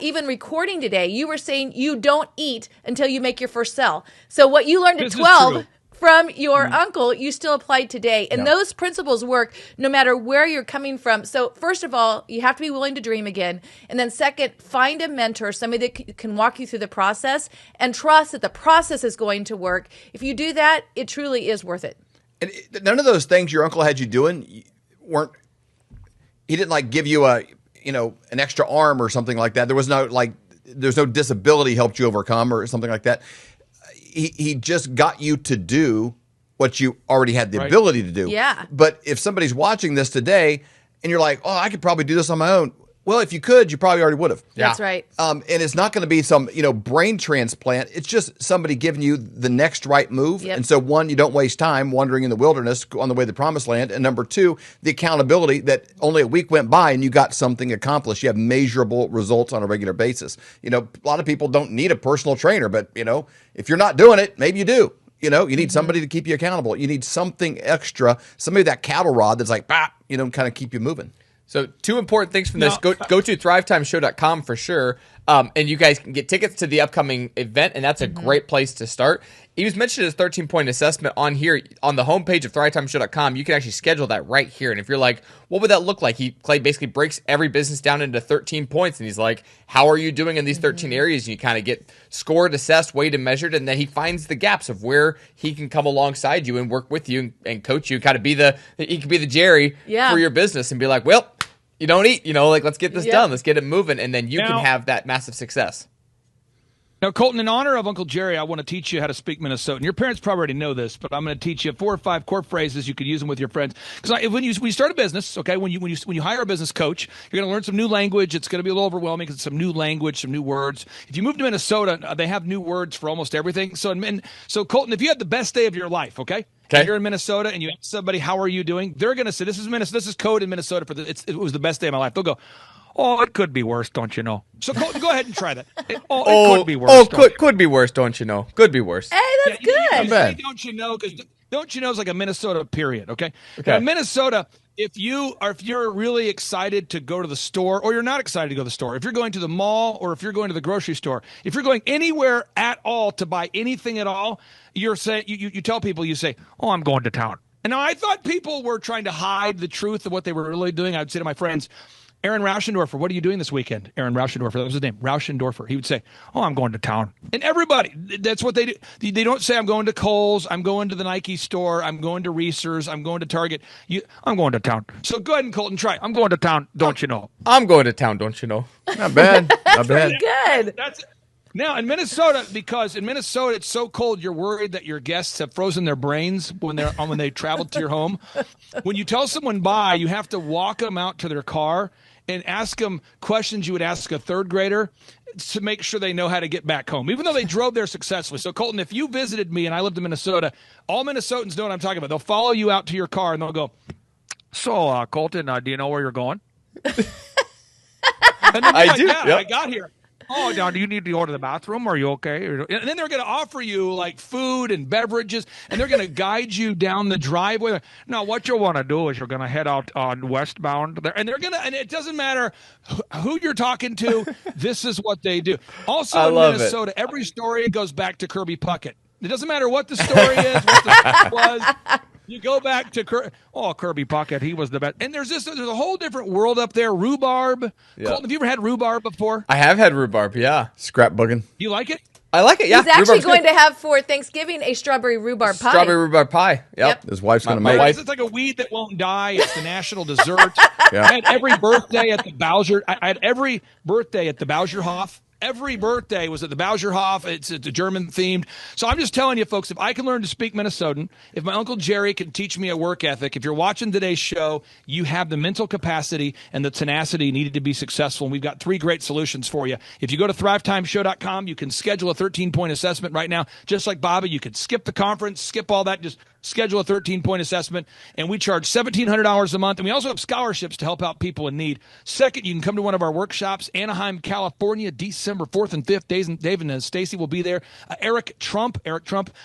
even recording today, you were saying you don't eat until you make your first sale. So what you learned at 12 from your uncle, you still apply today. And those principles work no matter where you're coming from. So first of all, you have to be willing to dream again. And then second, find a mentor, somebody that can walk you through the process, and trust that the process is going to work. If you do that, it truly is worth it. And none of those things your uncle had you doing he didn't like give you an extra arm or something like that. There was there's no disability helped you overcome or something like that. He just got you to do what you already had the ability to do. Yeah. But if somebody's watching this today and you're like, oh, I could probably do this on my own. Well, if you could, you probably already would have. That's right. And it's not going to be some, brain transplant. It's just somebody giving you the next right move. Yep. And so, one, you don't waste time wandering in the wilderness on the way to the promised land. And number two, the accountability that only a week went by and you got something accomplished. You have measurable results on a regular basis. A lot of people don't need a personal trainer, but, if you're not doing it, maybe you do. You need somebody to keep you accountable. You need something extra, somebody with that cattle rod that's like, kind of keep you moving. So 2 important things from this. Go to thrivetimeshow.com for sure. And you guys can get tickets to the upcoming event, and that's a great place to start. He was mentioning his 13-point assessment on here on the homepage of thrivetimeshow.com. You can actually schedule that right here. And if you're like, what would that look like? Clay basically breaks every business down into 13 points, and he's like, how are you doing in these 13 areas? And you kind of get scored, assessed, weighed, and measured, and then he finds the gaps of where he can come alongside you and work with you and coach you. Kind of he can be the Jerry for your business and be like, well, you don't eat, let's get this done. Let's get it moving. And then you can have that massive success. Now, Colton, in honor of Uncle Jerry, I want to teach you how to speak Minnesotan. Your parents probably already know this, but I'm going to teach you 4 or 5 core phrases you could use them with your friends. Because when you start a business, okay, when you hire a business coach, you're going to learn some new language. It's going to be a little overwhelming because it's some new language, some new words. If you move to Minnesota, they have new words for almost everything. So Colton, if you had the best day of your life, okay, and you're in Minnesota and you ask somebody, how are you doing? They're going to say, this is code in Minnesota for it was the best day of my life. They'll go, oh, it could be worse, don't you know? So Colton, go ahead and try that. It could be worse. Could be worse, don't you know? Could be worse. Hey, that's good. You say, don't you know? Because don't you know is like a Minnesota period. Okay. Now, Minnesota, if you're really excited to go to the store, or you're not excited to go to the store, if you're going to the mall, or if you're going to the grocery store, if you're going anywhere at all to buy anything at all, you're saying you tell people, you say, oh, I'm going to town. And now I thought people were trying to hide the truth of what they were really doing. I'd say to my friends, Aaron Rauschendorfer, what are you doing this weekend? Aaron Rauschendorfer, that was his name, Rauschendorfer. He would say, oh, I'm going to town. And everybody, that's what they do. They don't say, I'm going to Kohl's, I'm going to the Nike store, I'm going to Reese's, I'm going to Target. I'm going to town. So go ahead and Colton, try. I'm going to town, don't you know? I'm going to town, don't you know? Not bad. Not bad. Good. That's it. Now, in Minnesota, because in Minnesota it's so cold, you're worried that your guests have frozen their brains when they travel to your home. When you tell someone bye, you have to walk them out to their car and ask them questions you would ask a third grader. to make sure they know how to get back home, even though they drove there successfully. So, Colton, if you visited me and I lived in Minnesota, all Minnesotans know what I'm talking about. They'll follow you out to your car and they'll go, so, Colton, do you know where you're going? And then I like, do. Yeah, Yep. I got here. Oh, now do you need to go to the bathroom? Are you okay? And then they're going to offer you like food and beverages, and they're going to guide you down the driveway. Now, what you want to do is you're going to head out on westbound there, and they're going to. And it doesn't matter who you're talking to. This is what they do. Also I in love it. Minnesota, every story goes back to Kirby Puckett. It doesn't matter what the story is, what the story was. You go back to Kirby Puckett. He was the best. And there's a whole different world up there. Rhubarb. Yeah. Colton, have you ever had rhubarb before? I have had rhubarb. Yeah, Scrapbooking. You like it? I like it. Yeah, He's actually rhubarb's going good. to have for Thanksgiving a strawberry rhubarb pie. Strawberry rhubarb pie. Yep. His wife's going to My make wife- It's like a weed that won't die. It's the national dessert. Yeah. I had every birthday at the Bowser. I had every birthday at the Bowserhof. Every birthday was at the Bowserhof. It's a German themed. So I'm just telling you, folks, if I can learn to speak Minnesotan, if my Uncle Jerry can teach me a work ethic, if you're watching today's show, you have the mental capacity and the tenacity needed to be successful. And we've got 3 great solutions for you. If you go to thrivetimeshow.com, you can schedule a 13-point assessment right now. Just like Bobby, you could skip the conference, skip all that, just schedule a 13-point assessment, and we charge $1,700 a month, and we also have scholarships to help out people in need. Second, you can come to one of our workshops, Anaheim, California, December 4th and 5th. Dave and Stacy will be there. Eric Trump,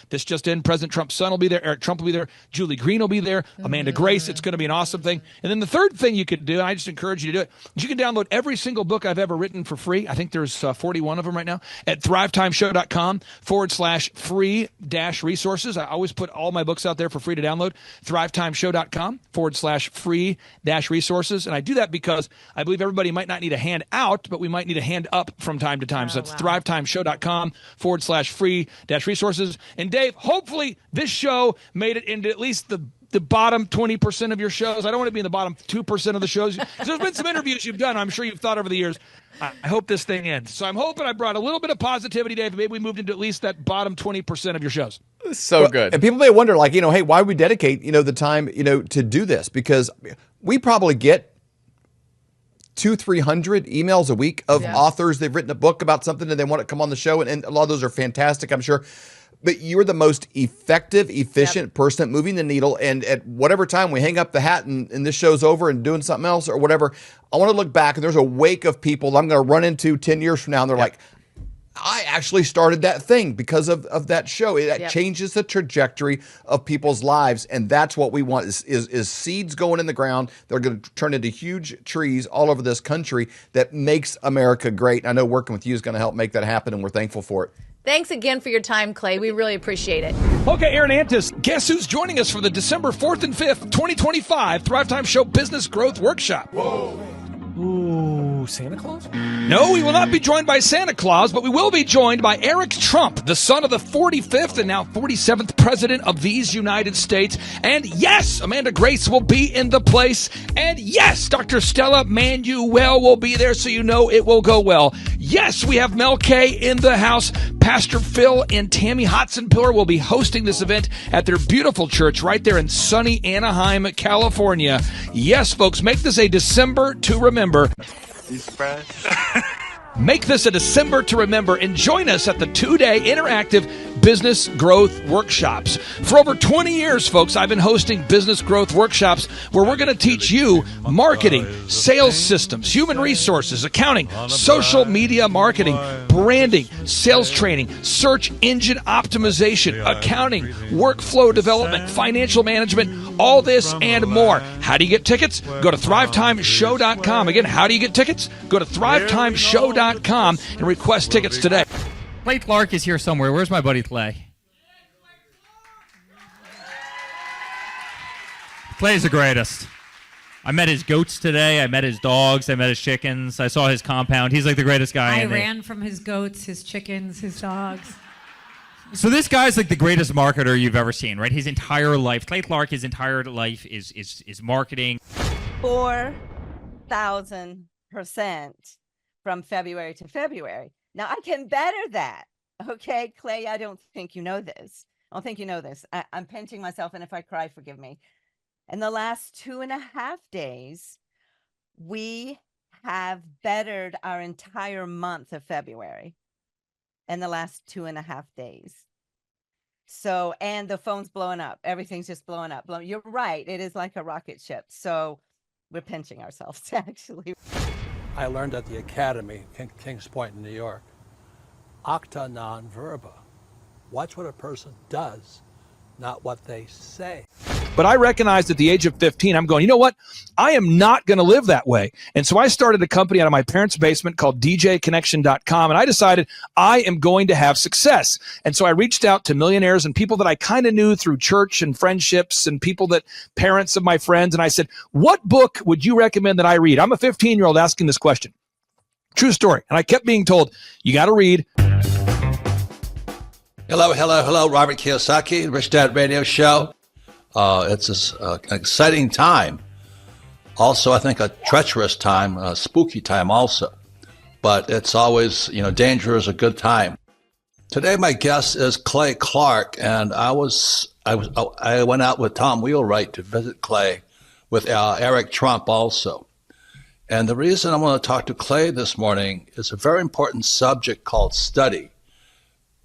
this just in, President Trump's son will be there. Eric Trump will be there. Julie Green will be there. Amanda Grace. It's going to be an awesome thing. And then the third thing you could do, and I just encourage you to do it, is you can download every single book I've ever written for free. I think there's 41 of them right now at thrivetimeshow.com/free-resources. I always put all my books out there for free to download. thrivetimeshow.com/free-resources. And I do that because I believe everybody might not need a hand out, but we might need a hand up from time to time. So it's thrivetimeshow.com/free-resources. And Dave, hopefully this show made it into at least the bottom 20% of your shows. I don't want to be in the bottom 2% of the shows. There's been some interviews you've done. I'm sure you've thought over the years. I hope this thing ends. So I'm hoping I brought a little bit of positivity, Dave. Maybe we moved into at least that bottom 20% of your shows. So good. And people may wonder, like, hey, why we dedicate, the time, to do this? Because we probably get 200-300 emails a week of authors. They've written a book about something and they want to come on the show. And a lot of those are fantastic, I'm sure. But you're the most effective, efficient person at moving the needle. And at whatever time we hang up the hat and this show's over and doing something else or whatever, I want to look back and there's a wake of people I'm going to run into 10 years from now. And they're like, I actually started that thing because of that show. It changes the trajectory of people's lives. And that's what we want is seeds going in the ground. They're going to turn into huge trees all over this country that makes America great. I know working with you is going to help make that happen. And we're thankful for it. Thanks again for your time, Clay. We really appreciate it. Okay, Aaron Antis, guess who's joining us for the December 4th and 5th, 2025 Thrive Time Show Business Growth Workshop? Ooh, Santa Claus? No, we will not be joined by Santa Claus, but we will be joined by Eric Trump, the son of the 45th and now 47th President of these United States. And yes, Amanda Grace will be in the place. And yes, Dr. Stella Manuel will be there, so you know it will go well. Yes, we have Mel K in the house. Pastor Phil and Tammy Hotson-Pillar will be hosting this event at their beautiful church right there in sunny Anaheim, California. Yes, folks, make this a December to remember. He's fresh. Make this a December to remember and join us at the 2-day interactive business growth workshops. For over 20 years, folks, I've been hosting business growth workshops where we're going to teach you marketing, sales systems, human resources, accounting, social media marketing, branding, sales training, search engine optimization, accounting, workflow development, financial management, all this and more. How do you get tickets? Go to thrivetimeshow.com. Again, how do you get tickets? Go to thrivetimeshow.com and request tickets today. Clay Clark is here somewhere. Where's my buddy Clay? Clay's the greatest. I met his goats today. I met his dogs. I met his chickens. I saw his compound. He's like the greatest guy. I ran from his goats, his chickens, his dogs. So this guy's like the greatest marketer you've ever seen, right? His entire life, Clay Clark, his entire life is marketing. 4,000% from February to February. Now I can better that. Okay, Clay, I don't think you know this. I don't think you know this. I'm pinching myself, and if I cry, forgive me. In the last 2.5 days, we have bettered our entire month of February in the last 2.5 days. So, and the phone's blowing up. Everything's just blowing up. You're right. It is like a rocket ship. So we're pinching ourselves, actually. I learned at the Academy, Kings Point in New York, acta non verba. Watch what a person does, not what they say. But I recognized at the age of 15, I'm going, you know what? I am not going to live that way. And so I started a company out of my parents' basement called djconnection.com. And I decided I am going to have success. And so I reached out to millionaires and people that I kind of knew through church and friendships and people that parents of my friends. And I said, what book would you recommend that I read? I'm a 15-year-old asking this question. True story. And I kept being told, you got to read. Hello. Robert Kiyosaki, Rich Dad Radio Show. It's an exciting time. Also, I think a treacherous time, a spooky time also. But it's always, danger is a good time. Today, my guest is Clay Clark, and I went out with Tom Wheelwright to visit Clay with Eric Trump also. And the reason I want to talk to Clay this morning is a very important subject called study.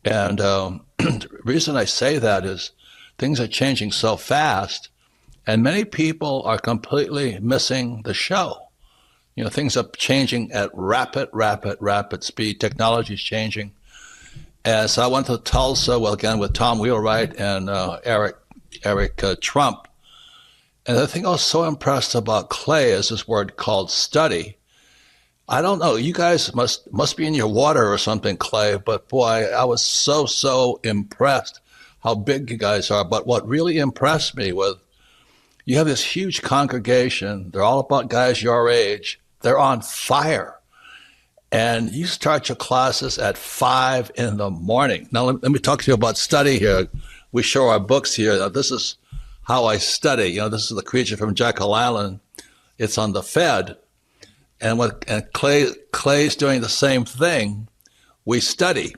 And the reason I say that is things are changing so fast, and many people are completely missing the show. Things are changing at rapid speed. Technology is changing. And so I went to Tulsa, again, with Tom Wheelwright and Eric Trump. And the thing I was so impressed about Clay is this word called study. I don't know, you guys must be in your water or something, Clay, but boy, I was so impressed how big you guys are. But what really impressed me was you have this huge congregation. They're all about guys your age. They're on fire. And you start your classes at 5 in the morning. Now, let me talk to you about study here. We show our books here. Now, this is how I study. This is The Creature from Jekyll Island. It's on the Fed. And Clay's doing the same thing. We study.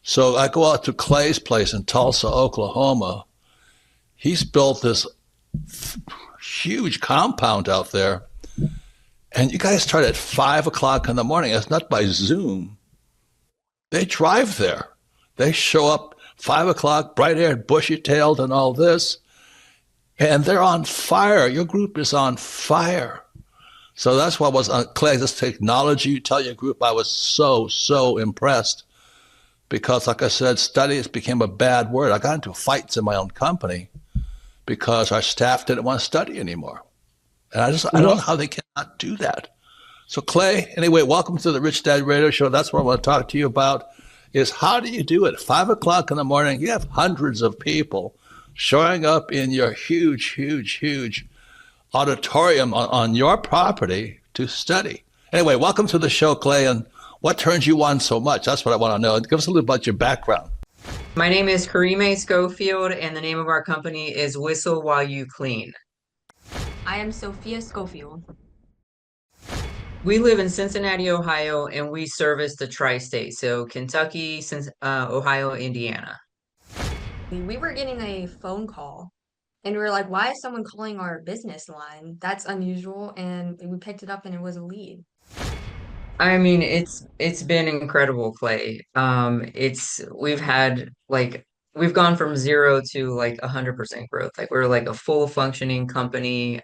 So I go out to Clay's place in Tulsa, Oklahoma. He's built this huge compound out there. And you guys start at 5 o'clock in the morning. It's not by Zoom. They drive there. They show up 5 o'clock, bright-haired, bushy-tailed and all this. And they're on fire. Your group is on fire. So that's why I was on Clay, this technology you tell your group. I was so impressed because, like I said, studies became a bad word. I got into fights in my own company because our staff didn't want to study anymore. And I don't know how they cannot do that. So Clay, anyway, welcome to the Rich Dad Radio Show. That's what I want to talk to you about is how do you do it? 5 o'clock in the morning, you have hundreds of people showing up in your huge auditorium on your property to study. Anyway, welcome to the show, Clay, and what turns you on so much? That's what I want to know. Give us a little about your background. My name is Karime Schofield, and the name of our company is Whistle While You Clean. I am Sophia Schofield. We live in Cincinnati, Ohio, and we service the tri-state, so Kentucky, Ohio, Indiana. We were getting a phone call. And we were like, why is someone calling our business line? That's unusual. And we picked it up and it was a lead. I mean, it's been incredible, Clay. We've gone from 0 to 100% growth. We're like a full functioning company.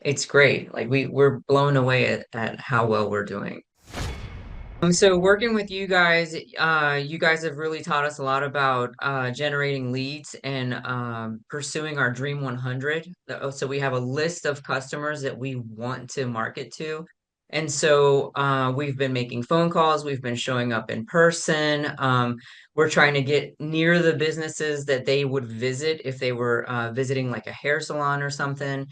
It's great. We're blown away at how well we're doing. So working with you guys have really taught us a lot about generating leads and pursuing our Dream 100. So we have a list of customers that we want to market to. And so we've been making phone calls. We've been showing up in person. We're trying to get near the businesses that they would visit if they were visiting like a hair salon or something.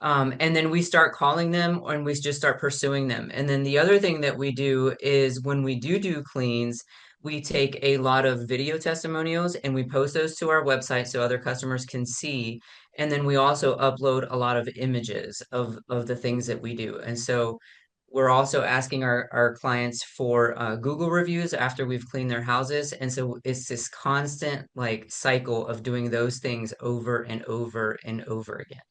And then we start calling them and we just start pursuing them. And then the other thing that we do is when we do cleans, we take a lot of video testimonials and we post those to our website so other customers can see. And then we also upload a lot of images of the things that we do. And so we're also asking our clients for Google reviews after we've cleaned their houses. And so it's this constant cycle of doing those things over and over and over again.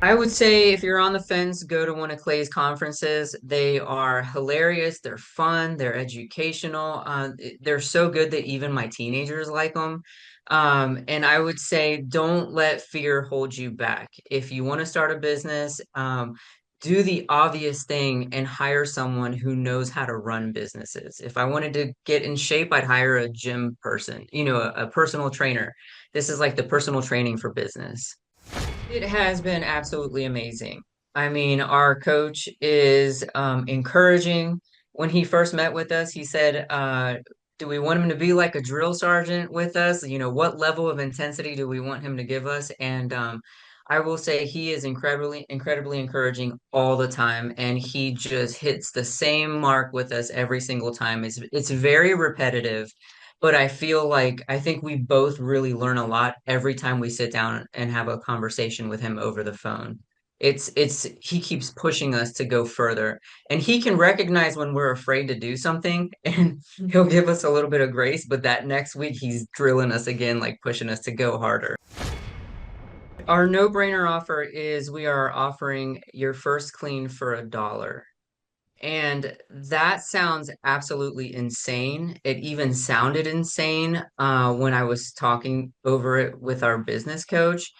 I would say if you're on the fence, go to one of Clay's conferences. They are hilarious, they're fun, they're educational. They're so good that even my teenagers like them. And I would say don't let fear hold you back. If you want to start a business, do the obvious thing and hire someone who knows how to run businesses. If I wanted to get in shape, I'd hire a gym person, a personal trainer. This is like the personal training for business. It has been absolutely amazing. I mean, our coach is encouraging. When he first met with us, he said, do we want him to be like a drill sergeant with us? What level of intensity do we want him to give us? And I will say he is incredibly, incredibly encouraging all the time, and he just hits the same mark with us every single time. It's very repetitive, but I think we both really learn a lot every time we sit down and have a conversation with him over the phone. He keeps pushing us to go further, and he can recognize when we're afraid to do something, and he'll give us a little bit of grace, but that next week he's drilling us again, like pushing us to go harder. Our no-brainer offer is we are offering your first clean for $1. And that sounds absolutely insane. It even sounded insane when I was talking over it with our business coach.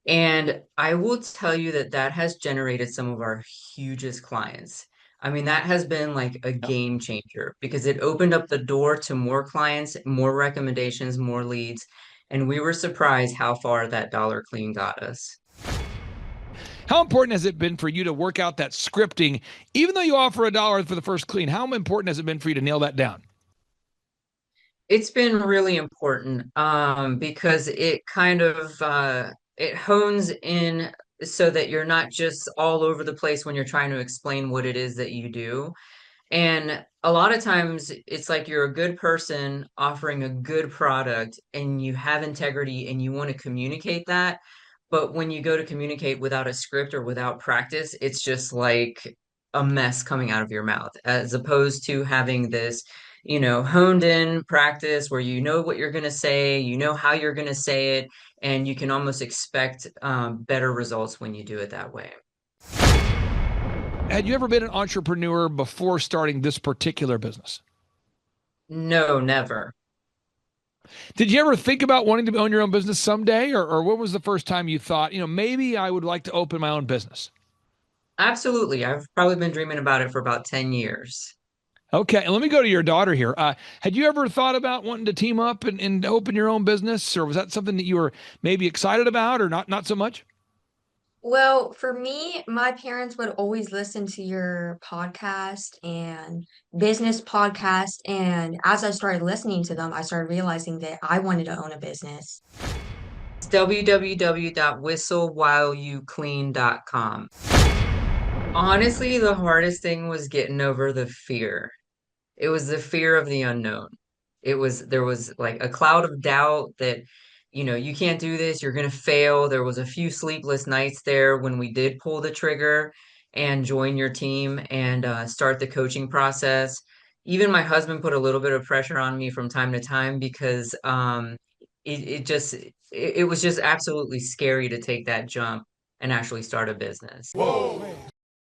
And I will tell you that that has generated some of our hugest clients. I mean, that has been like a game changer because it opened up the door to more clients, more recommendations, more leads. And we were surprised how far that dollar clean got us. How important has it been for you to work out that scripting, even though you offer $1 for the first clean? How important has it been for you to nail that down? It's been really important because it kind of it hones in so that you're not just all over the place when you're trying to explain what it is that you do. And a lot of times it's like you're a good person offering a good product and you have integrity and you want to communicate that. But when you go to communicate without a script or without practice, it's just like a mess coming out of your mouth, as opposed to having this, honed in practice where you know what you're going to say, you know how you're going to say it, and you can almost expect better results when you do it that way. Had you ever been an entrepreneur before starting this particular business? No, never. Did you ever think about wanting to own your own business someday? Or what was the first time you thought, maybe I would like to open my own business? Absolutely. I've probably been dreaming about it for about 10 years. Okay, and let me go to your daughter here. Had you ever thought about wanting to team up and open your own business, or was that something that you were maybe excited about, or not so much? Well, for me, my parents would always listen to your podcast and business podcast. And as I started listening to them, I started realizing that I wanted to own a business. It's www.whistlewhileyouclean.com. Honestly, the hardest thing was getting over the fear. It was the fear of the unknown. There was like a cloud of doubt that, you can't do this, you're gonna fail. There was a few sleepless nights there when we did pull the trigger and join your team and start the coaching process. Even my husband put a little bit of pressure on me from time to time because it was just absolutely scary to take that jump and actually start a business. Whoa.